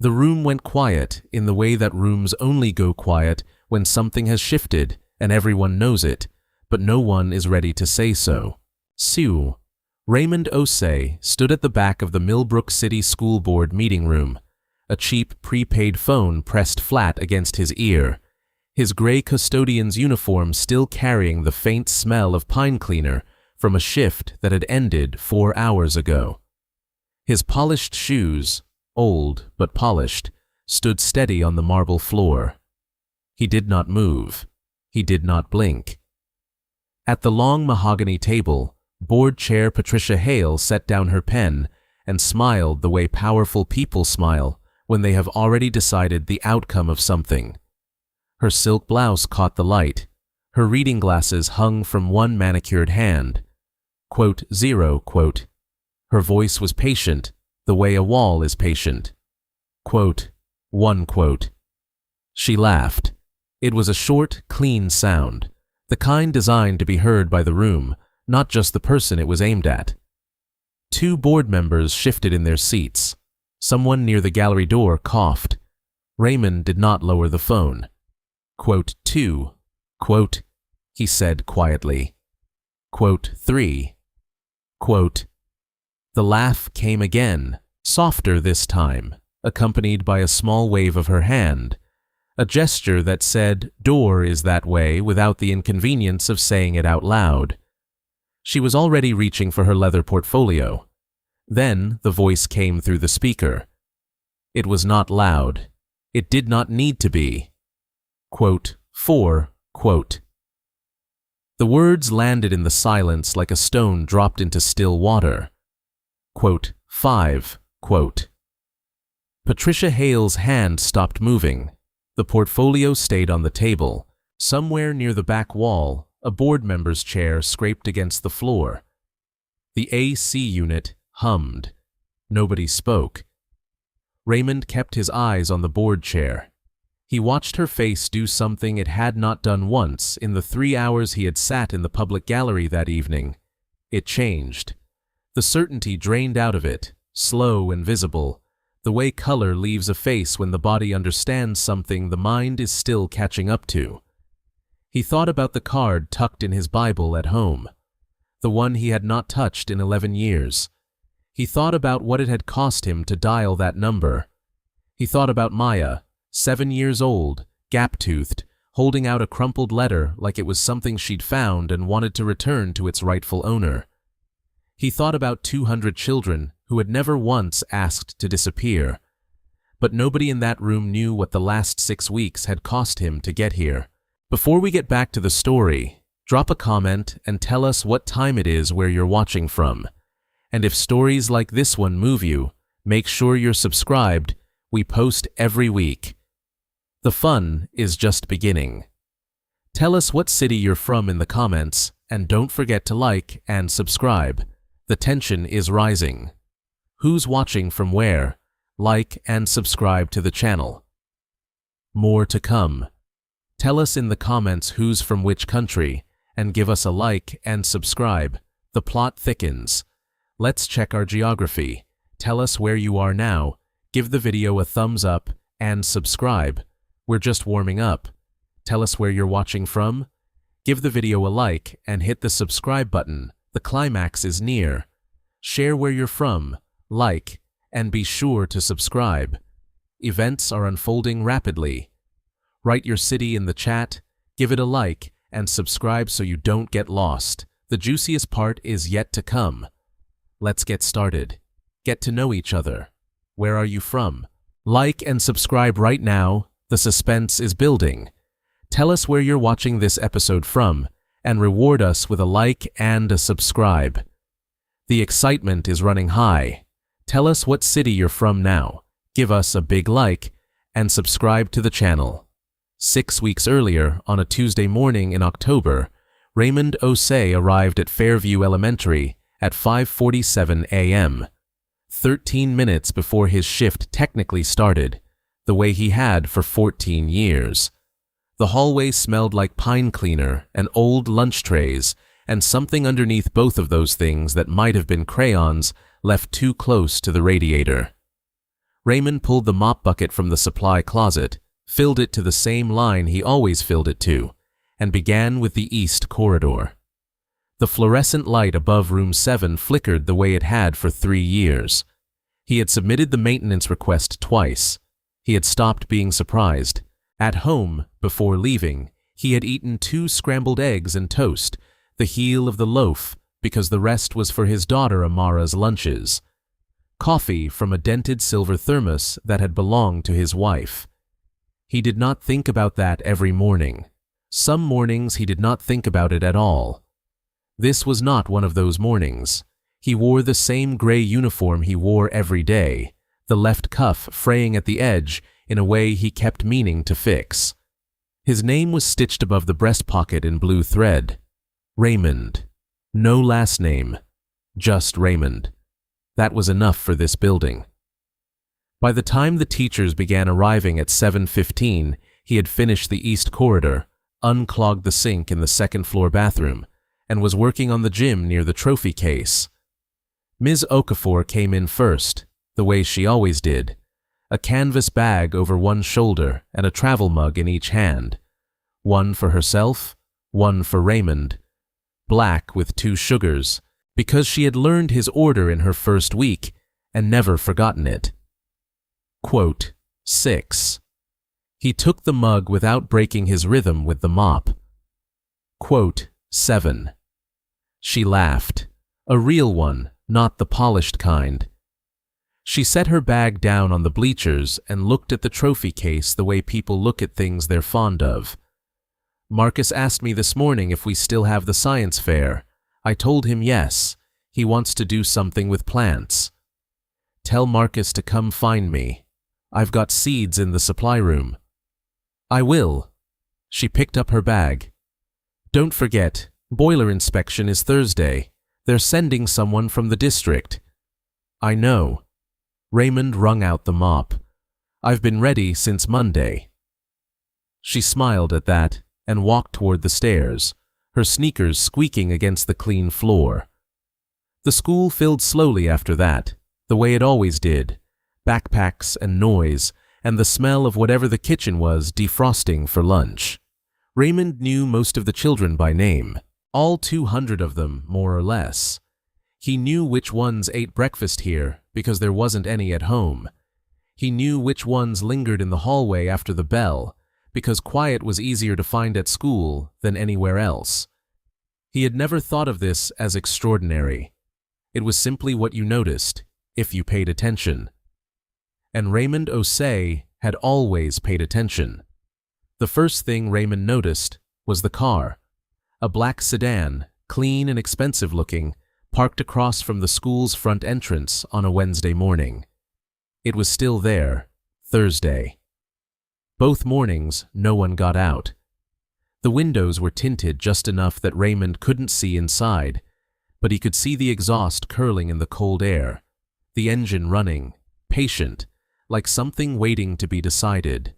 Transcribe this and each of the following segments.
The room went quiet in the way that rooms only go quiet when something has shifted and everyone knows it, but no one is ready to say so. Sue. Raymond Osei stood at the back of the Millbrook City School Board meeting room, a cheap prepaid phone pressed flat against his ear, his gray custodian's uniform still carrying the faint smell of pine cleaner from a shift that had ended 4 hours ago. His polished shoes, old but polished, stood steady on the marble floor. He did not move. He did not blink. At the long mahogany table, board chair Patricia Hale set down her pen and smiled the way powerful people smile when they have already decided the outcome of something. Her silk blouse caught the light. Her reading glasses hung from one manicured hand. Quote, 0, quote. Her voice was patient, the way a wall is patient. Quote, 1, quote. She laughed. It was a short, clean sound, the kind designed to be heard by the room, not just the person it was aimed at. 2 board members shifted in their seats. Someone near the gallery door coughed. Raymond did not lower the phone. Quote, 2, quote, he said quietly. Quote, 3, quote. The laugh came again, softer this time, accompanied by a small wave of her hand, a gesture that said, door is that way without the inconvenience of saying it out loud. She was already reaching for her leather portfolio. Then the voice came through the speaker. It was not loud. It did not need to be. Quote, 4, quote. The words landed in the silence like a stone dropped into still water. Quote, 5, quote. Patricia Hale's hand stopped moving. The portfolio stayed on the table. Somewhere near the back wall, a board member's chair scraped against the floor. The AC unit hummed. Nobody spoke. Raymond kept his eyes on the board chair. He watched her face do something it had not done once in the 3 hours he had sat in the public gallery that evening. It changed. The certainty drained out of it, slow and visible, the way color leaves a face when the body understands something the mind is still catching up to. He thought about the card tucked in his Bible at home, the one he had not touched in 11 years. He thought about what it had cost him to dial that number. He thought about Maya, 7 years old, gap-toothed, holding out a crumpled letter like it was something she'd found and wanted to return to its rightful owner. He thought about 200 children who had never once asked to disappear. But nobody in that room knew what the last 6 weeks had cost him to get here. Before we get back to the story, drop a comment and tell us what time it is where you're watching from. And if stories like this one move you, make sure you're subscribed. We post every week. The fun is just beginning. Tell us what city you're from in the comments, and don't forget to like and subscribe. The tension is rising. Who's watching from where? Like and subscribe to the channel. More to come. Tell us in the comments who's from which country, and give us a like and subscribe. The plot thickens. Let's check our geography. Tell us where you are now. Give the video a thumbs up and subscribe. We're just warming up. Tell us where you're watching from. Give the video a like and hit the subscribe button. The climax is near. Share where you're from, like, and be sure to subscribe. Events are unfolding rapidly. Write your city in the chat, give it a like, and subscribe so you don't get lost. The juiciest part is yet to come. Let's get started. Get to know each other. Where are you from? Like and subscribe right now. The suspense is building. Tell us where you're watching this episode from, and reward us with a like and a subscribe. The excitement is running high. Tell us what city you're from now. Give us a big like, and subscribe to the channel. 6 weeks earlier, on a Tuesday morning in October, Raymond Osei arrived at Fairview Elementary at 5:47 a.m., 13 minutes before his shift technically started, the way he had for 14 years. The hallway smelled like pine cleaner and old lunch trays, and something underneath both of those things that might have been crayons left too close to the radiator. Raymond pulled the mop bucket from the supply closet, filled it to the same line he always filled it to, and began with the east corridor. The fluorescent light above room 7 flickered the way it had for 3 years. He had submitted the maintenance request twice. He had stopped being surprised. At home, before leaving, he had eaten 2 scrambled eggs and toast, the heel of the loaf, because the rest was for his daughter Amara's lunches. Coffee from a dented silver thermos that had belonged to his wife. He did not think about that every morning. Some mornings he did not think about it at all. This was not one of those mornings. He wore the same gray uniform he wore every day, the left cuff fraying at the edge in a way he kept meaning to fix. His name was stitched above the breast pocket in blue thread. Raymond. No last name. Just Raymond. That was enough for this building. By the time the teachers began arriving at 7:15, he had finished the east corridor, unclogged the sink in the second-floor bathroom, and was working on the gym near the trophy case. Ms. Okafor came in first, the way she always did, a canvas bag over one shoulder and a travel mug in each hand, one for herself, one for Raymond, black with 2 sugars, because she had learned his order in her first week and never forgotten it. Quote, 6. He took the mug without breaking his rhythm with the mop. Quote, 7. She laughed, a real one, not the polished kind. She set her bag down on the bleachers and looked at the trophy case the way people look at things they're fond of. Marcus asked me this morning if we still have the science fair. I told him yes. He wants to do something with plants. Tell Marcus to come find me. I've got seeds in the supply room. I will. She picked up her bag. Don't forget, boiler inspection is Thursday. They're sending someone from the district. I know. Raymond wrung out the mop. I've been ready since Monday. She smiled at that and walked toward the stairs, her sneakers squeaking against the clean floor. The school filled slowly after that, the way it always did, backpacks and noise, and the smell of whatever the kitchen was defrosting for lunch. Raymond knew most of the children by name, all 200 of them, more or less. He knew which ones ate breakfast here because there wasn't any at home. He knew which ones lingered in the hallway after the bell because quiet was easier to find at school than anywhere else. He had never thought of this as extraordinary. It was simply what you noticed, if you paid attention. And Raymond Osei had always paid attention. The first thing Raymond noticed was the car, a black sedan, clean and expensive looking, parked across from the school's front entrance on a Wednesday morning. It was still there, Thursday. Both mornings, no one got out. The windows were tinted just enough that Raymond couldn't see inside, but he could see the exhaust curling in the cold air, the engine running, patient, like something waiting to be decided.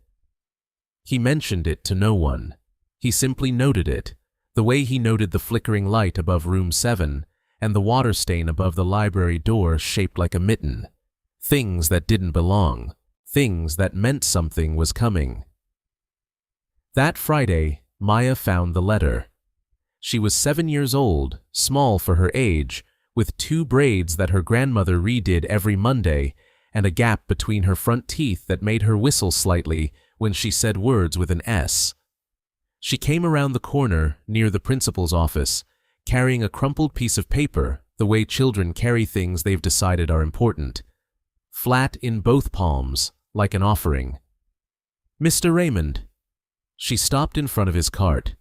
He mentioned it to no one. He simply noted it, the way he noted the flickering light above room 7 and the water stain above the library door shaped like a mitten. Things that didn't belong. Things that meant something was coming. That Friday, Maya found the letter. She was 7 years old, small for her age, with 2 braids that her grandmother redid every Monday and a gap between her front teeth that made her whistle slightly when she said words with an S. She came around the corner near the principal's office, carrying a crumpled piece of paper the way children carry things they've decided are important, flat in both palms, like an offering. Mr. Raymond. She stopped in front of his cart.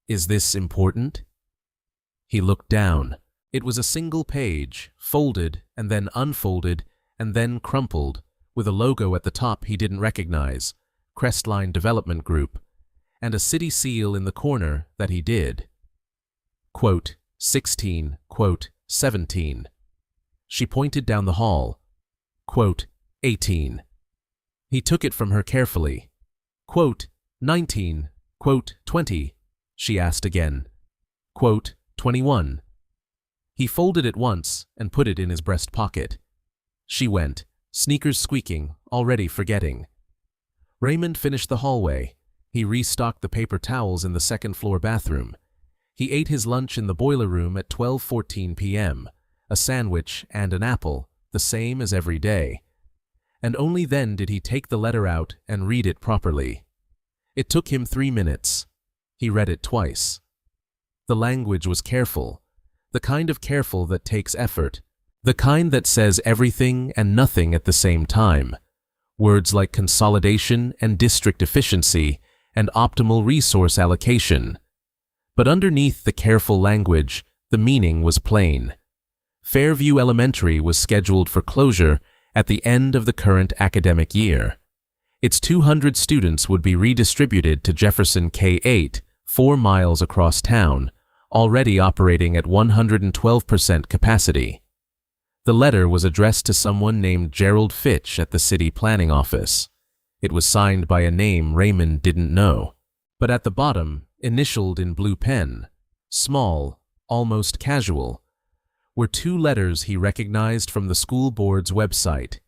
Is this important? He looked down. It was a single page, folded and then unfolded and then crumpled, with a logo at the top he didn't recognize, Crestline Development Group, and a city seal in the corner that he did. Quote, 16, quote, 17. She pointed down the hall. Quote, 18. He took it from her carefully. Quote, 19, quote, 20, she asked again. Quote, 21. He folded it once and put it in his breast pocket. She went, Sneakers squeaking, already forgetting. Raymond finished the hallway. He restocked the paper towels in the second-floor bathroom. He ate his lunch in the boiler room at 12:14 p.m., a sandwich and an apple, the same as every day. And only then did he take the letter out and read it properly. It took him 3 minutes. He read it twice. The language was careful, the kind of careful that takes effort, the kind that says everything and nothing at the same time. Words like consolidation and district efficiency and optimal resource allocation. But underneath the careful language, the meaning was plain. Fairview Elementary was scheduled for closure at the end of the current academic year. Its 200 students would be redistributed to Jefferson K-8, 4 miles across town, already operating at 112% capacity. The letter was addressed to someone named Gerald Fitch at the city planning office. It was signed by a name Raymond didn't know. But at the bottom, initialed in blue pen, small, almost casual, were 2 letters he recognized from the school board's website.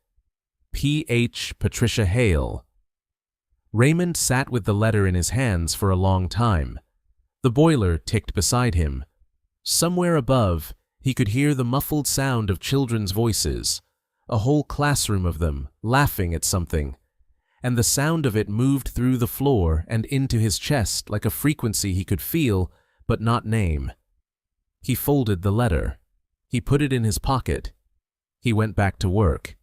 P.H. Patricia Hale. Raymond sat with the letter in his hands for a long time. The boiler ticked beside him. Somewhere above, he could hear the muffled sound of children's voices, a whole classroom of them, laughing at something, and the sound of it moved through the floor and into his chest like a frequency he could feel but not name. He folded the letter. He put it in his pocket. He went back to work.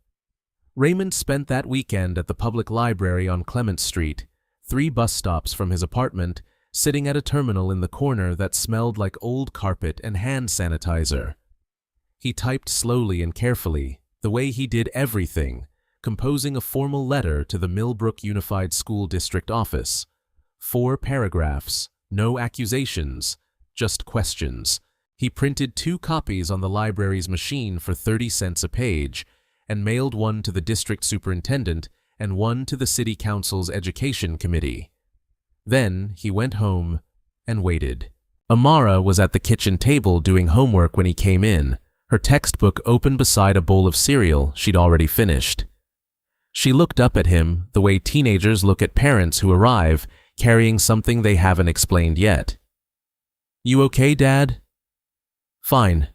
Raymond spent that weekend at the public library on Clement Street, 3 bus stops from his apartment, sitting at a terminal in the corner that smelled like old carpet and hand sanitizer. He typed slowly and carefully, the way he did everything, composing a formal letter to the Millbrook Unified School District office. 4 paragraphs, no accusations, just questions. He printed 2 copies on the library's machine for 30 cents a page, and mailed one to the district superintendent and one to the city council's education committee. Then he went home and waited. Amara was at the kitchen table doing homework when he came in, her textbook open beside a bowl of cereal she'd already finished. She looked up at him the way teenagers look at parents who arrive carrying something they haven't explained yet. "You okay, Dad?" "Fine."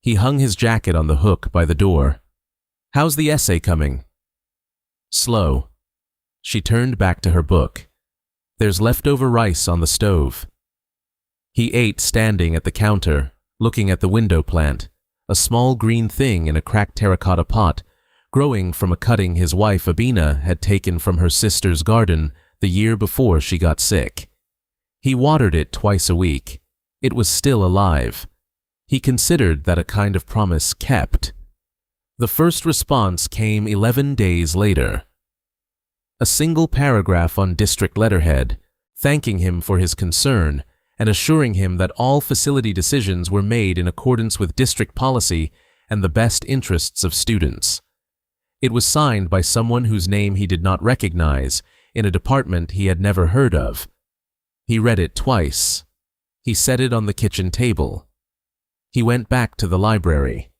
He hung his jacket on the hook by the door. "How's the essay coming?" "Slow." She turned back to her book. "There's leftover rice on the stove." He ate standing at the counter, looking at the window plant, a small green thing in a cracked terracotta pot, growing from a cutting his wife Abina had taken from her sister's garden the year before she got sick. He watered it twice a week. It was still alive. He considered that a kind of promise kept. The first response came 11 days later. A single paragraph on district letterhead, thanking him for his concern and assuring him that all facility decisions were made in accordance with district policy and the best interests of students. It was signed by someone whose name he did not recognize, in a department he had never heard of. He read it twice. He set it on the kitchen table. He went back to the library.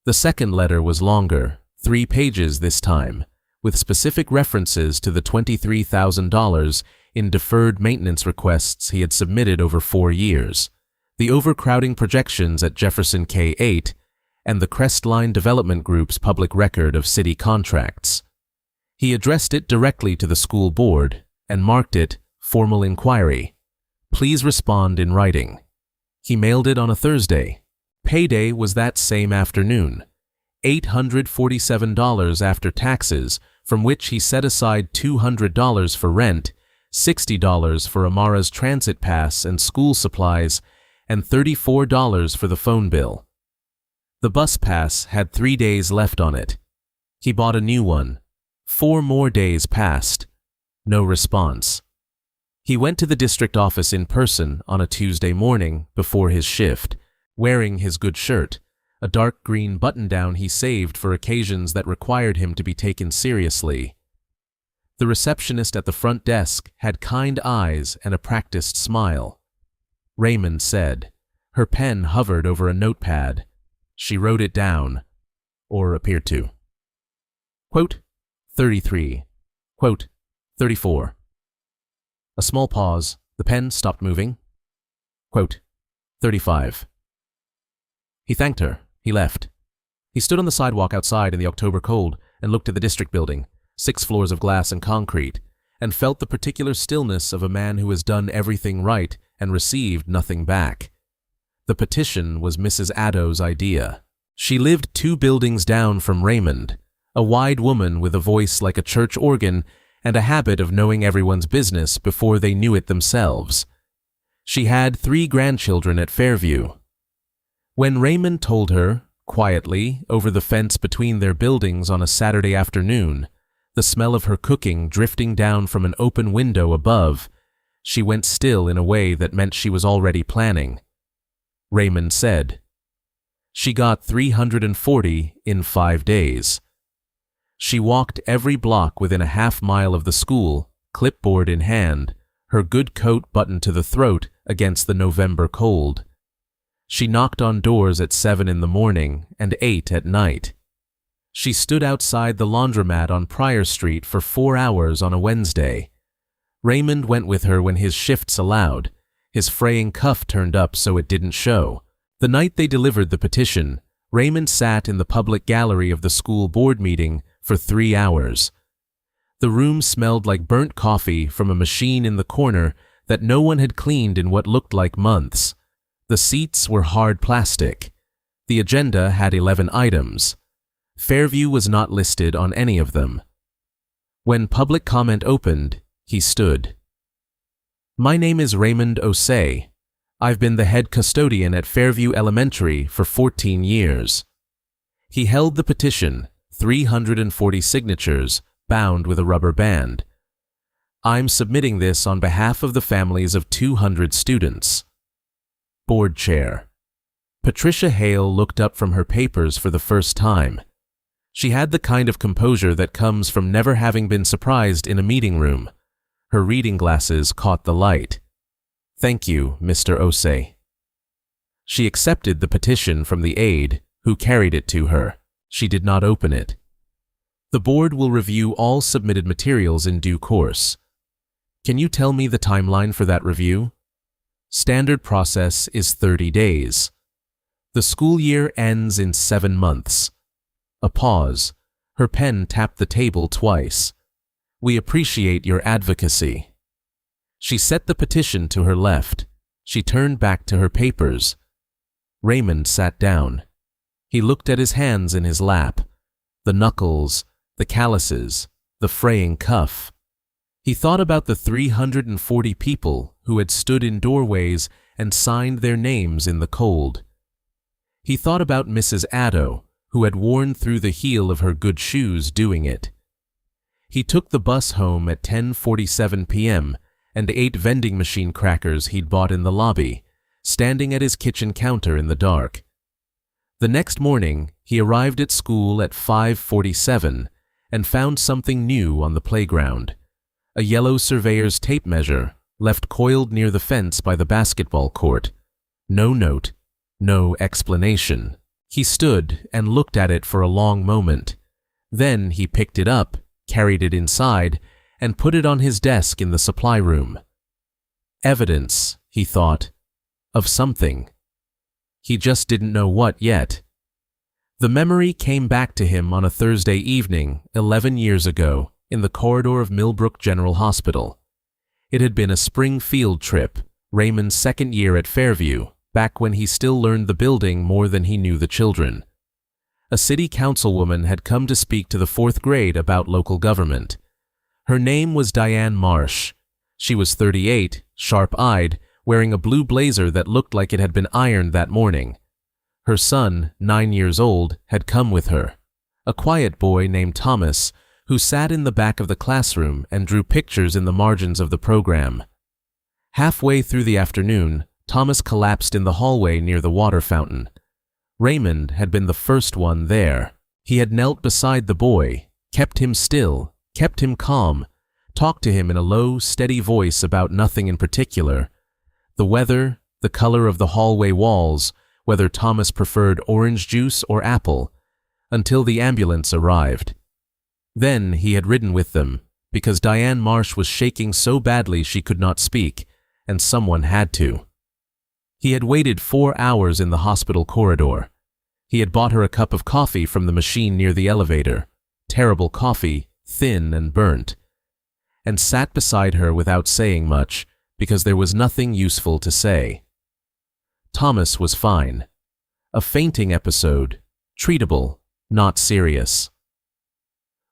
The second letter was longer, 3 pages this time, with specific references to the $23,000 in deferred maintenance requests he had submitted over 4 years, the overcrowding projections at Jefferson K-8, and the Crestline Development Group's public record of city contracts. He addressed it directly to the school board and marked it Formal Inquiry. Please respond in writing. He mailed it on a Thursday. Payday was that same afternoon. $847 after taxes, from which he set aside $200 for rent, $60 for Amara's transit pass and school supplies, and $34 for the phone bill. The bus pass had 3 days left on it. He bought a new one. 4 more days passed. No response. He went to the district office in person on a Tuesday morning before his shift, wearing his good shirt, a dark green button-down he saved for occasions that required him to be taken seriously. The receptionist at the front desk had kind eyes and a practiced smile. Raymond said. Her pen hovered over a notepad. She wrote it down, or appeared to. Quote 33. Quote 34. A small pause. The pen stopped moving. Quote 35. He thanked her. He left. He stood on the sidewalk outside in the October cold and looked at the district building, 6 floors of glass and concrete, and felt the particular stillness of a man who has done everything right and received nothing back. The petition was Mrs. Addo's idea. She lived 2 buildings down from Raymond, a wide woman with a voice like a church organ and a habit of knowing everyone's business before they knew it themselves. She had 3 grandchildren at Fairview. When Raymond told her, quietly, over the fence between their buildings on a Saturday afternoon, the smell of her cooking drifting down from an open window above, she went still in a way that meant she was already planning. Raymond said, "She got 340 in 5 days." She walked every block within a half-mile of the school, clipboard in hand, her good coat buttoned to the throat against the November cold. She knocked on doors at 7 in the morning and 8 at night. She stood outside the laundromat on Pryor Street for 4 hours on a Wednesday. Raymond went with her when his shifts allowed, his fraying cuff turned up so it didn't show. The night they delivered the petition, Raymond sat in the public gallery of the school board meeting for 3 hours. The room smelled like burnt coffee from a machine in the corner that no one had cleaned in what looked like months. The seats were hard plastic. The agenda had 11 items. Fairview was not listed on any of them. When public comment opened, he stood. "My name is Raymond Osei. I've been the head custodian at Fairview Elementary for 14 years. He held the petition, 340 signatures, bound with a rubber band. I'm submitting this on behalf of the families of 200 students. Board chair. Patricia Hale looked up from her papers for the first time. She had the kind of composure that comes from never having been surprised in a meeting room. Her reading glasses caught the light. Thank you, Mr. Osei. She accepted the petition from the aide, who carried it to her. She did not open it. The board will review all submitted materials in due course. Can you tell me the timeline for that review? Standard process is 30 days. The school year ends in 7 months. A pause. Her pen tapped the table twice. We appreciate your advocacy. She set the petition to her left. She turned back to her papers. Raymond sat down. He looked at his hands in his lap, the knuckles, the calluses, the fraying cuff. He thought about the 340 people who had stood in doorways and signed their names in the cold. He thought about Mrs. Addo, who had worn through the heel of her good shoes doing it. He took the bus home at 10:47 p.m. and ate vending machine crackers he'd bought in the lobby, standing at his kitchen counter in the dark. The next morning, he arrived at school at 5:47 and found something new on the playground. A yellow surveyor's tape measure left coiled near the fence by the basketball court. No note, no explanation. He stood and looked at it for a long moment. Then he picked it up, carried it inside, and put it on his desk in the supply room. Evidence, he thought, of something. He just didn't know what yet. The memory came back to him on a Thursday evening, 11 years ago, in the corridor of Millbrook General Hospital. It had been a spring field trip, Raymond's second year at Fairview, back when he still learned the building more than he knew the children. A city councilwoman had come to speak to the 4th grade about local government. Her name was Diane Marsh. She was 38, sharp-eyed, wearing a blue blazer that looked like it had been ironed that morning. Her son, 9 years old, had come with her, a quiet boy named Thomas, who sat in the back of the classroom and drew pictures in the margins of the program. Halfway through the afternoon, Thomas collapsed in the hallway near the water fountain. Raymond had been the first one there. He had knelt beside the boy, kept him still, kept him calm, talked to him in a low, steady voice about nothing in particular. The weather, the color of the hallway walls, whether Thomas preferred orange juice or apple, until the ambulance arrived. Then he had ridden with them, because Diane Marsh was shaking so badly she could not speak, and someone had to. He had waited 4 hours in the hospital corridor. He had bought her a cup of coffee from the machine near the elevator, terrible coffee, thin and burnt, and sat beside her without saying much, because there was nothing useful to say. Thomas was fine. A fainting episode, treatable, not serious.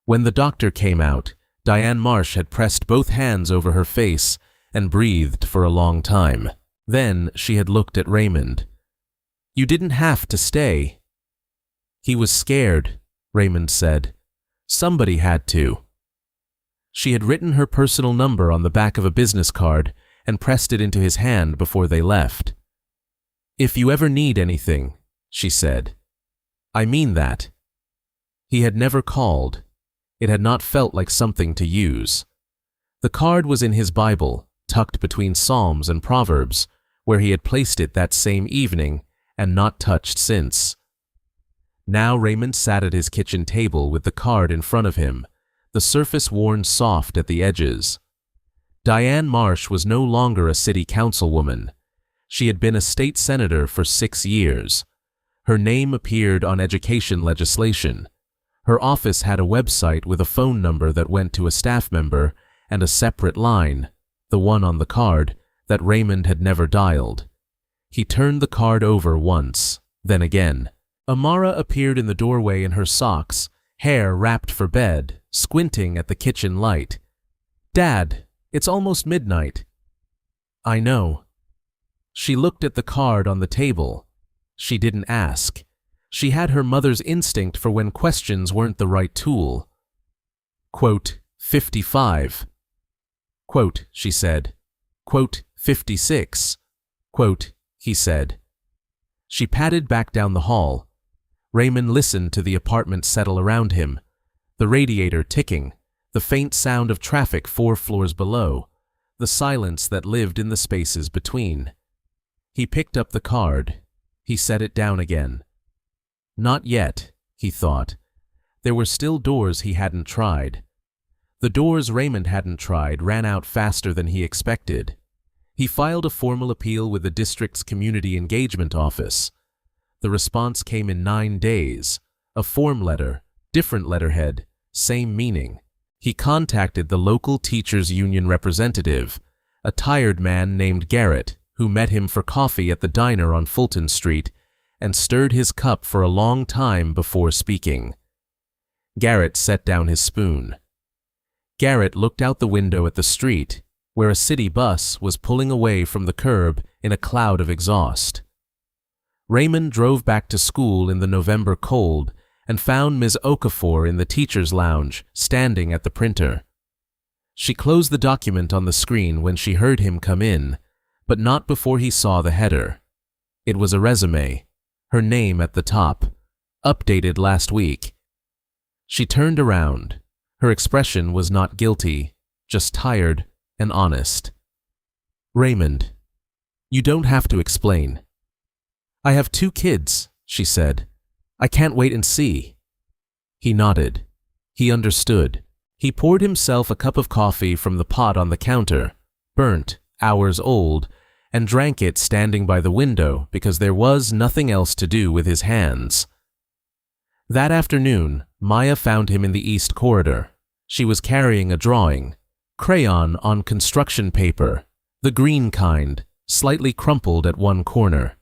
When the doctor came out, Diane Marsh had pressed both hands over her face and breathed for a long time. Then she had looked at Raymond. "You didn't have to stay." "He was scared," Raymond said. "Somebody had to." She had written her personal number on the back of a business card and pressed it into his hand before they left. "If you ever need anything," she said. "I mean that." He had never called. It had not felt like something to use. The card was in his Bible, tucked between Psalms and Proverbs, where he had placed it that same evening and not touched since. Now Raymond sat at his kitchen table with the card in front of him, the surface worn soft at the edges. Diane Marsh was no longer a city councilwoman. She had been a state senator for 6 years. Her name appeared on education legislation. Her office had a website with a phone number that went to a staff member and a separate line, the one on the card, that Raymond had never dialed. He turned the card over once, then again. Amara appeared in the doorway in her socks, hair wrapped for bed, squinting at the kitchen light. "Dad, it's almost midnight." "I know." She looked at the card on the table. She didn't ask. She had her mother's instinct for when questions weren't the right tool. Quote, 55. Quote, she said. Quote, 56. Quote, he said. She padded back down the hall. Raymond listened to the apartment settle around him, the radiator ticking, the faint sound of traffic 4 floors below, the silence that lived in the spaces between. He picked up the card. He set it down again. Not yet, he thought. There were still doors he hadn't tried. The doors Raymond hadn't tried ran out faster than he expected. He filed a formal appeal with the district's community engagement office. The response came in 9 days. A form letter, different letterhead, same meaning. He contacted the local teachers' union representative, a tired man named Garrett, who met him for coffee at the diner on Fulton Street and stirred his cup for a long time before speaking. Garrett set down his spoon. Garrett looked out the window at the street, where a city bus was pulling away from the curb in a cloud of exhaust. Raymond drove back to school in the November cold and found Ms. Okafor in the teacher's lounge, standing at the printer. She closed the document on the screen when she heard him come in, but not before he saw the header. It was a resume, her name at the top, updated last week. She turned around. Her expression was not guilty, just tired and honest. "Raymond, you don't have to explain." "I have 2 kids," she said. "I can't wait and see." He nodded. He understood. He poured himself a cup of coffee from the pot on the counter, burnt, hours old, and drank it standing by the window because there was nothing else to do with his hands. That afternoon, Maya found him in the East Corridor. She was carrying a drawing, crayon on construction paper, the green kind, slightly crumpled at one corner.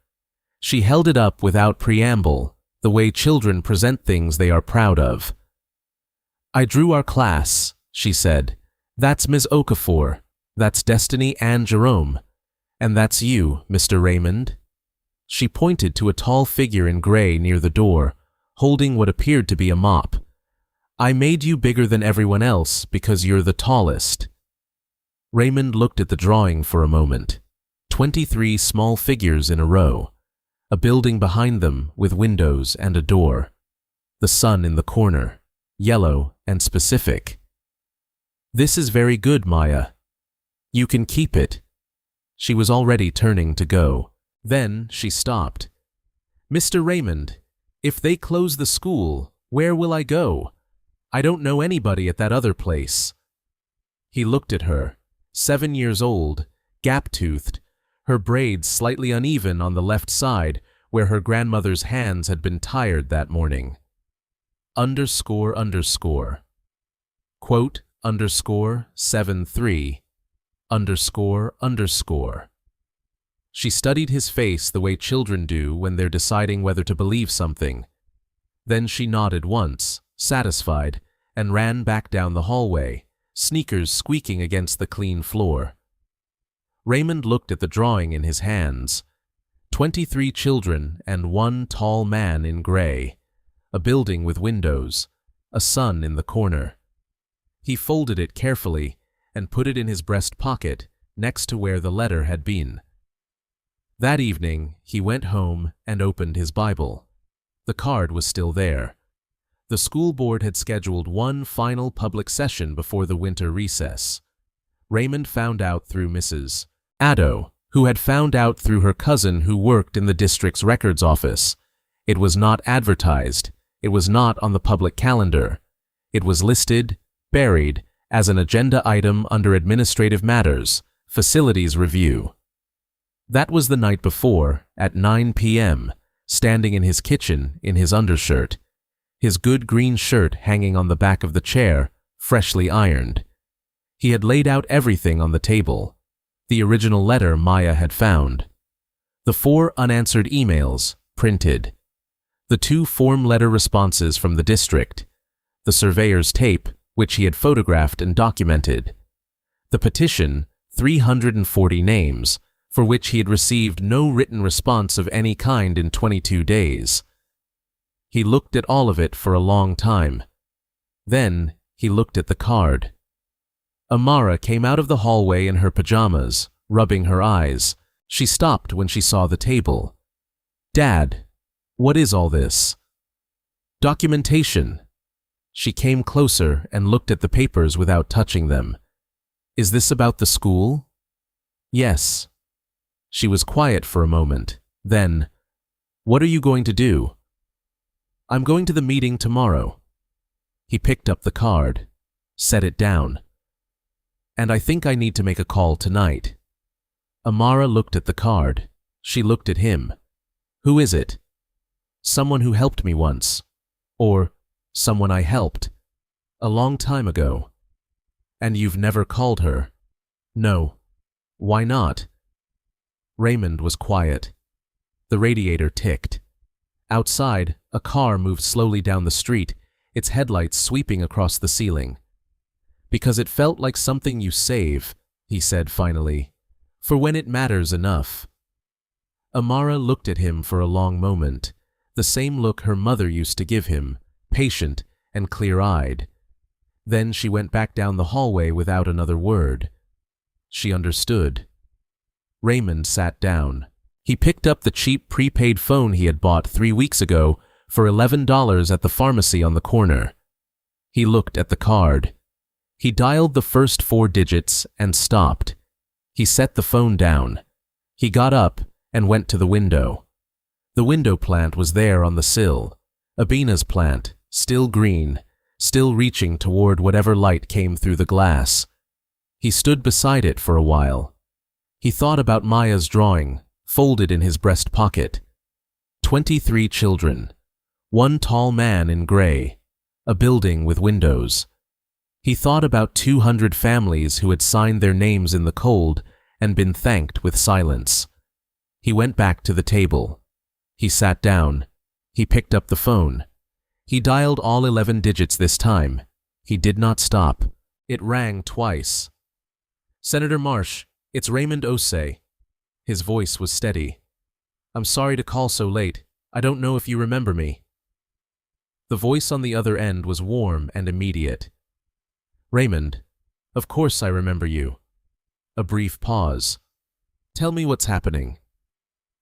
She held it up without preamble, the way children present things they are proud of. "I drew our class," she said. "That's Ms. Okafor, that's Destiny Ann Jerome, and that's you, Mr. Raymond." She pointed to a tall figure in gray near the door, holding what appeared to be a mop. "I made you bigger than everyone else because you're the tallest." Raymond looked at the drawing for a moment. 23 small figures in a row. A building behind them with windows and a door. The sun in the corner, yellow and specific. "This is very good, Maya. You can keep it." She was already turning to go. Then she stopped. "Mr. Raymond, if they close the school, where will I go? I don't know anybody at that other place." He looked at her, 7 years old, gap-toothed, her braids slightly uneven on the left side where her grandmother's hands had been tired that morning. Underscore underscore. Quote underscore 73 underscore underscore. She studied his face the way children do when they're deciding whether to believe something. Then she nodded once, satisfied, and ran back down the hallway, sneakers squeaking against the clean floor. Raymond looked at the drawing in his hands. 23 children and one tall man in gray. A building with windows. A sun in the corner. He folded it carefully and put it in his breast pocket next to where the letter had been. That evening, he went home and opened his Bible. The card was still there. The school board had scheduled one final public session before the winter recess. Raymond found out through Mrs. Addo, who had found out through her cousin who worked in the district's records office. It was not advertised. It was not on the public calendar. It was listed, buried, as an agenda item under Administrative Matters, Facilities Review. That was the night before, at 9 p.m., standing in his kitchen in his undershirt, his good green shirt hanging on the back of the chair, freshly ironed. He had laid out everything on the table. The original letter Maya had found. The 4 unanswered emails, printed. The 2 form letter responses from the district. The surveyor's tape, which he had photographed and documented. The petition, 340 names, for which he had received no written response of any kind in 22 days. He looked at all of it for a long time. Then he looked at the card. Amara came out of the hallway in her pajamas, rubbing her eyes. She stopped when she saw the table. "Dad, what is all this?" "Documentation." She came closer and looked at the papers without touching them. "Is this about the school?" "Yes." She was quiet for a moment. Then, "What are you going to do?" "I'm going to the meeting tomorrow." He picked up the card, set it down. "And I think I need to make a call tonight." Amara looked at the card. She looked at him. "Who is it?" "Someone who helped me once." Or, "Someone I helped. A long time ago." "And you've never called her?" "No." "Why not?" Raymond was quiet. The radiator ticked. Outside, a car moved slowly down the street, its headlights sweeping across the ceiling. "Because it felt like something you save," he said finally, "for when it matters enough." Amara looked at him for a long moment, the same look her mother used to give him, patient and clear-eyed. Then she went back down the hallway without another word. She understood. Raymond sat down. He picked up the cheap prepaid phone he had bought 3 weeks ago for $11 at the pharmacy on the corner. He looked at the card. He dialed the first 4 digits and stopped. He set the phone down. He got up and went to the window. The window plant was there on the sill. Abina's plant, still green, still reaching toward whatever light came through the glass. He stood beside it for a while. He thought about Maya's drawing, folded in his breast pocket. 23 children. 1 tall man in gray. A building with windows. He thought about 200 families who had signed their names in the cold and been thanked with silence. He went back to the table. He sat down. He picked up the phone. He dialed all 11 digits this time. He did not stop. It rang twice. "Senator Marsh, it's Raymond Osei." His voice was steady. "I'm sorry to call so late. I don't know if you remember me." The voice on the other end was warm and immediate. "Raymond, of course I remember you." A brief pause. "Tell me what's happening."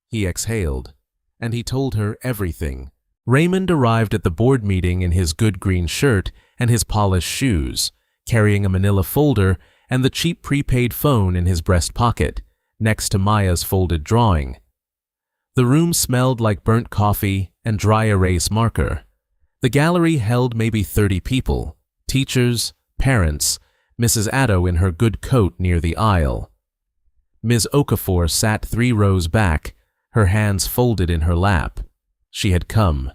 He exhaled, and he told her everything. Raymond arrived at the board meeting in his good green shirt and his polished shoes, carrying a manila folder and the cheap prepaid phone in his breast pocket, next to Maya's folded drawing. The room smelled like burnt coffee and dry erase marker. The gallery held maybe 30 people, teachers, parents, Mrs. Addo in her good coat near the aisle. Ms. Okafor sat 3 rows back, her hands folded in her lap. She had come.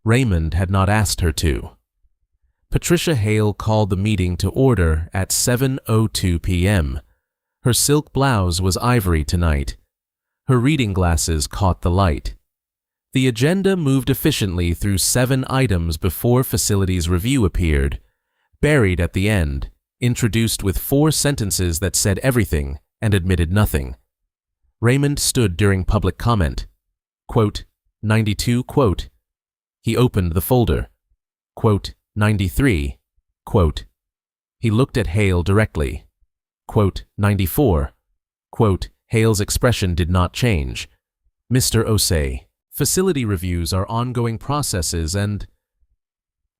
Raymond had not asked her to. Patricia Hale called the meeting to order at 7:02 p.m. Her silk blouse was ivory tonight. Her reading glasses caught the light. The agenda moved efficiently through 7 items before facilities review appeared, buried at the end, introduced with 4 sentences that said everything and admitted nothing. Raymond stood during public comment. Quote, 92, quote. He opened the folder. Quote, 93, quote. He looked at Hale directly. Quote, 94, quote. Hale's expression did not change. Mr. Osei, facility reviews are ongoing processes and…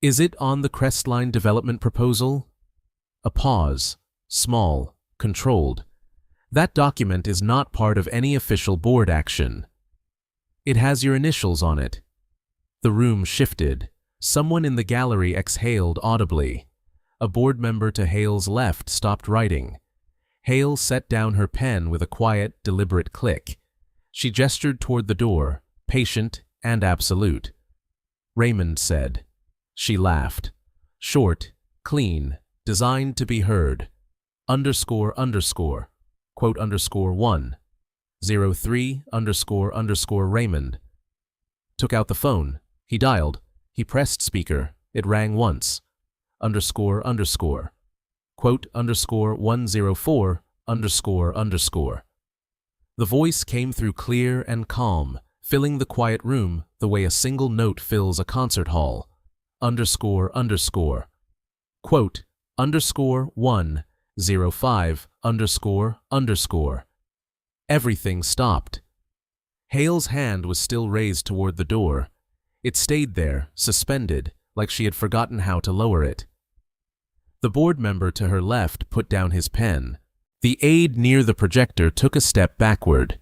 Is it on the Crestline development proposal? A pause, small, controlled. That document is not part of any official board action. It has your initials on it. The room shifted. Someone in the gallery exhaled audibly. A board member to Hale's left stopped writing. Hale set down her pen with a quiet, deliberate click. She gestured toward the door, patient and absolute. Raymond said. She laughed. Short, clean, designed to be heard. Underscore, underscore, quote underscore 1, 03, underscore, underscore Raymond. Took out the phone. He dialed. He pressed speaker. It rang once. Underscore, underscore, quote underscore 104, underscore, underscore. The voice came through clear and calm, filling the quiet room the way a single note fills a concert hall. Underscore, underscore, quote, underscore 105, underscore, underscore. Everything stopped. Hale's hand was still raised toward the door. It stayed there, suspended, like she had forgotten how to lower it. The board member to her left put down his pen. The aide near the projector took a step backward.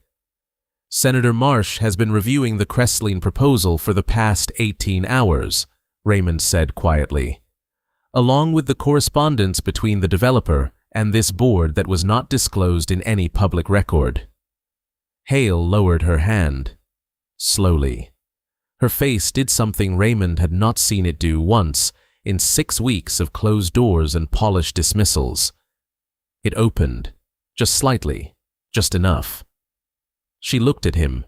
Senator Marsh has been reviewing the Crestline proposal for the past 18 hours, Raymond said quietly, along with the correspondence between the developer and this board that was not disclosed in any public record. Hale lowered her hand. Slowly. Her face did something Raymond had not seen it do once in 6 weeks of closed doors and polished dismissals. It opened, just slightly, just enough. She looked at him,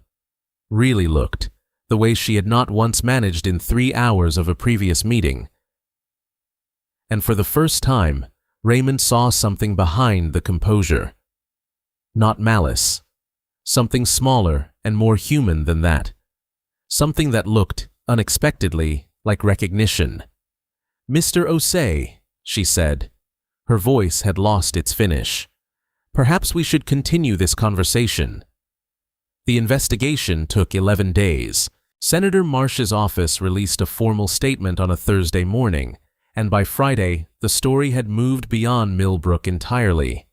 really looked, the way she had not once managed in 3 hours of a previous meeting. And for the first time, Raymond saw something behind the composure. Not malice. Something smaller and more human than that. Something that looked, unexpectedly, like recognition. Mr. Osei, she said. Her voice had lost its finish. Perhaps we should continue this conversation. The investigation took 11 days. Senator Marsh's office released a formal statement on a Thursday morning, and by Friday, the story had moved beyond Millbrook entirely.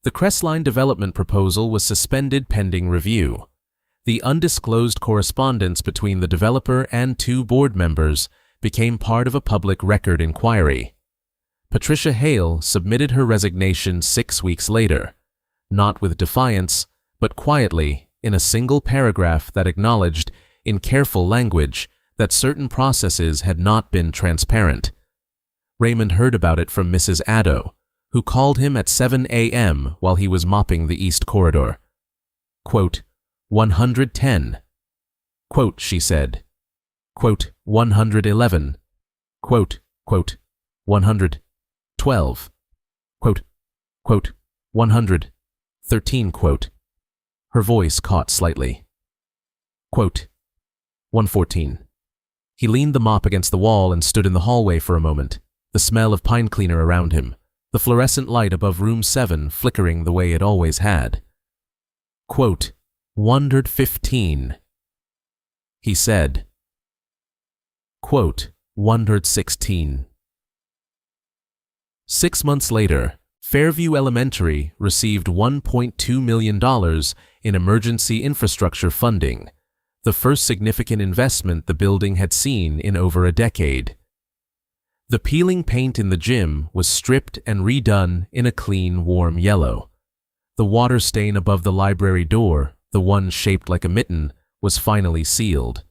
The Crestline development proposal was suspended pending review. The undisclosed correspondence between the developer and 2 board members became part of a public record inquiry. Patricia Hale submitted her resignation 6 weeks later, not with defiance, but quietly in a single paragraph that acknowledged, in careful language, that certain processes had not been transparent. Raymond heard about it from Mrs. Addo, who called him at 7 a.m. while he was mopping the East Corridor. Quote, 110. Quote, she said. Quote, 111. Quote, 112. Quote, 113. Quote. Her voice caught slightly. Quote, 114. He leaned the mop against the wall and stood in the hallway for a moment, the smell of pine cleaner around him, the fluorescent light above room 7 flickering the way it always had. Quote, 115. He said. Quote, 116. 6 months later, Fairview Elementary received $1.2 million in emergency infrastructure funding, the first significant investment the building had seen in over a decade. The peeling paint in the gym was stripped and redone in a clean, warm yellow. The water stain above the library door, the one shaped like a mitten, was finally sealed.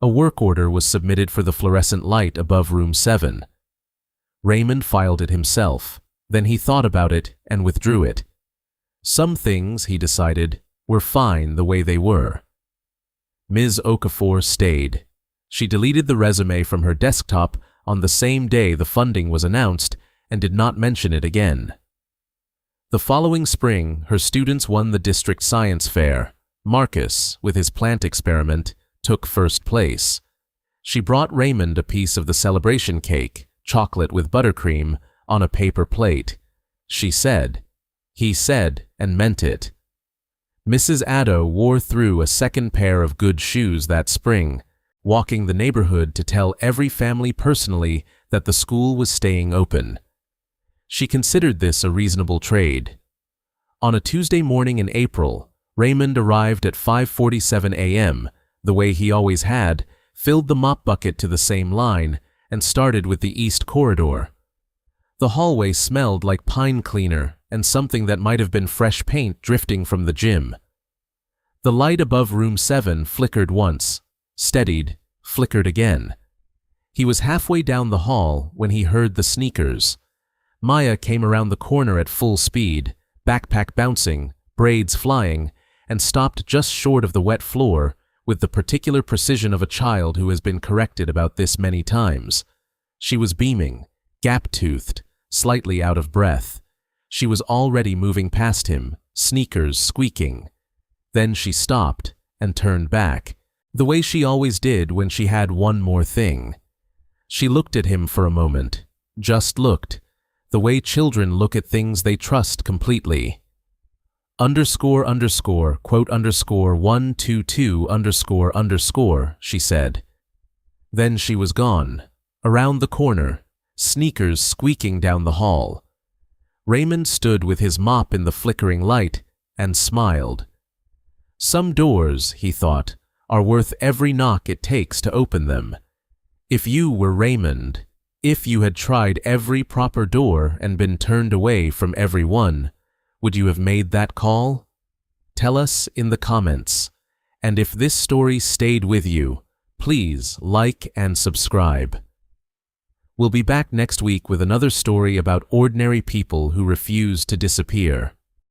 A work order was submitted for the fluorescent light above room 7. Raymond filed it himself. Then he thought about it and withdrew it. Some things, he decided, were fine the way they were. Ms. Okafor stayed. She deleted the resume from her desktop on the same day the funding was announced and did not mention it again. The following spring, her students won the district science fair. Marcus, with his plant experiment, took first place. She brought Raymond a piece of the celebration cake, chocolate with buttercream, on a paper plate. She said, he said, and meant it. Mrs. Addo wore through a second pair of good shoes that spring, walking the neighborhood to tell every family personally that the school was staying open. She considered this a reasonable trade. On a Tuesday morning in April, Raymond arrived at 5:47 a.m., the way he always had, filled the mop bucket to the same line, and started with the east corridor. The hallway smelled like pine cleaner and something that might have been fresh paint drifting from the gym. The light above room 7 flickered once, steadied, flickered again. He was halfway down the hall when he heard the sneakers. Maya came around the corner at full speed, backpack bouncing, braids flying, and stopped just short of the wet floor with the particular precision of a child who has been corrected about this many times. She was beaming, gap-toothed, slightly out of breath. She was already moving past him, sneakers squeaking. Then she stopped and turned back, the way she always did when she had one more thing. She looked at him for a moment, just looked, the way children look at things they trust completely. Quote 122 she said. Then she was gone, around the corner, sneakers squeaking down the hall. Raymond stood with his mop in the flickering light and smiled. Some doors, he thought, are worth every knock it takes to open them. If you were Raymond, if you had tried every proper door and been turned away from every one, would you have made that call? Tell us in the comments. And if this story stayed with you, please like and subscribe. We'll be back next week with another story about ordinary people who refuse to disappear.